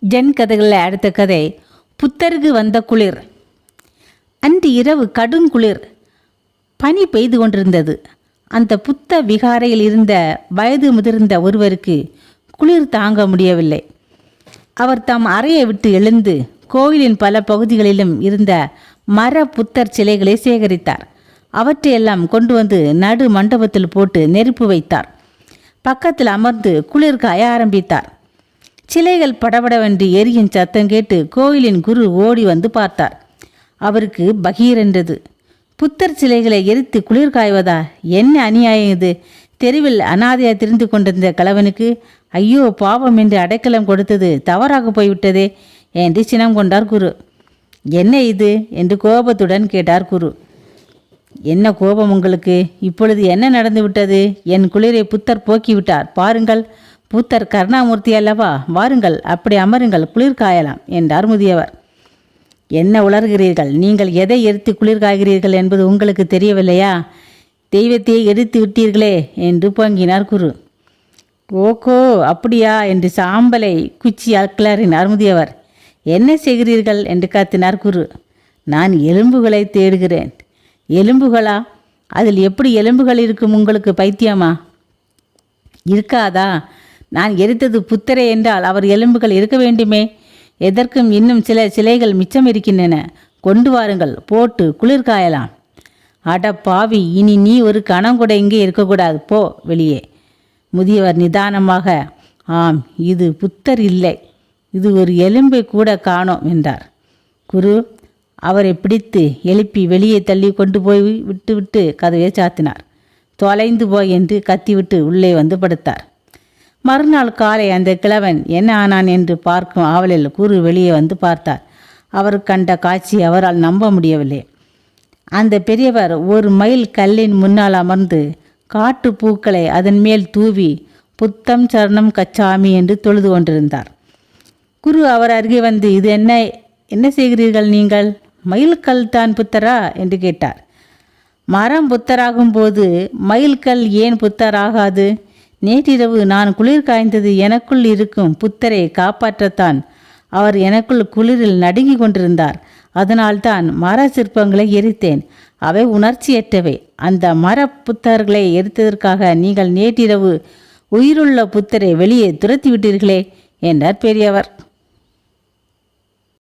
Gen கதைகளில் அடுத்த கதை புத்தருக்கு வந்த குளிர். அன்று இரவு கடுங்குளிர், பனி பெய்து கொண்டிருந்தது. அந்த புத்த விகாரையில் இருந்த வயது முதிர்ந்த ஒருவருக்கு குளிர் தாங்க முடியவில்லை. அவர் தம் அறையை விட்டு எழுந்து கோயிலின் பல பகுதிகளிலும் இருந்த மர புத்தர் சிலைகளை சேகரித்தார். அவற்றையெல்லாம் கொண்டு வந்து நடு மண்டபத்தில் போட்டு நெருப்பு வைத்தார். பக்கத்தில் அமர்ந்து குளிர் காய ஆரம்பித்தார். சிலைகள் படபடவென்று எரியும் சத்தம் கேட்டு கோயிலின் குரு ஓடி வந்து பார்த்தார். அவருக்கு பகீரென்றது. புத்தர் சிலைகளை எரித்து குளிர் காய்வதா? என்ன அநியாயம் இது! தெருவில் அனாதையாக திரிந்து கொண்டிருந்த கலவனுக்கு ஐயோ பாவம் என்று அடைக்கலம் கொடுத்தது தவறாக போய்விட்டதே என்று சினம் கொண்டார் குரு. என்ன இது என்று கோபத்துடன் கேட்டார் குரு. என்ன கோபம் உங்களுக்கு? இப்பொழுது என்ன நடந்து விட்டது? என் குளிரை புத்தர் போக்கிவிட்டார். பாருங்கள், புத்தர் கருணாமூர்த்தி அல்லவா? வாருங்கள், அப்படி அமருங்கள், குளிர் காயலாம் என்றார் முதியவர். என்ன உளறுகிறீர்கள்? நீங்கள் எதை எரித்து குளிர் காய்கிறீர்கள் என்பது உங்களுக்கு தெரியவில்லையா? தெய்வத்தையே எரித்து விட்டீர்களே என்று பொங்கினார் குரு. ஓகோ, அப்படியா என்று சாம்பலை குச்சியால் கிளறினார் முதியவர். என்ன செய்கிறீர்கள் என்று கத்தினார் குரு. நான் எலும்புகளை தேடுகிறேன். எலும்புகளா? அதில் எப்படி எலும்புகள் இருக்கும்? உங்களுக்கு பைத்தியமா? இருக்காதா? நான் எரித்தது புத்தரே என்றால் அவர் எலும்புகள் இருக்க வேண்டுமே. எதற்கும் இன்னும் சில சிலைகள் மிச்சம் இருக்கின்றன. கொண்டு வாருங்கள், போட்டு குளிர் காயலாம். அட பாவி, இனி நீ ஒரு கணம் கூட இங்கே இருக்கக்கூடாது, போ வெளியே. முதியவர் நிதானமாக, ஆம், இது புத்தர் இல்லை, இது ஒரு எலும்பை கூட காணோம் என்றார். குரு அவரை பிடித்து எழுப்பி வெளியே தள்ளி கொண்டு போய் விட்டு கதவை சாத்தினார். தொலைந்து போய் என்று கத்திவிட்டு உள்ளே வந்து படுத்தார். மறுநாள் காலை அந்த கிழவன் என்ன ஆனான் என்று பார்க்கும் ஆவலில் குரு வெளியே வந்து பார்த்தார். அவர் கண்ட காட்சி அவரால் நம்ப முடியவில்லை. அந்த பெரியவர் ஒரு மைல் கல்லின் முன்னால் அமர்ந்து காட்டு பூக்களை அதன் மேல் தூவி புத்தம் சரணம் கச்சாமி என்று தொழுது கொண்டிருந்தார். குரு அவர் அருகே வந்து, இது என்ன செய்கிறீர்கள் நீங்கள்? மயில்கல் தான் புத்தரா என்று கேட்டார். மரம் புத்தராகும் போது மயில்கல் ஏன் புத்தராகாது? நேற்றிரவு நான் குளிர் காய்ந்தது எனக்குள் இருக்கும் புத்தரை காப்பாற்றத்தான். அவர் எனக்குள் குளிரில் நடுங்கி கொண்டிருந்தார். அதனால்தான் மர சிற்பங்களை எரித்தேன். அவை உணர்ச்சியற்றவை. அந்த மர புத்தர்களை எரித்ததற்காக நீங்கள் நேற்றிரவு உயிருள்ள புத்தரை வெளியே துரத்தி விட்டீர்களே என்றார் பெரியவர்.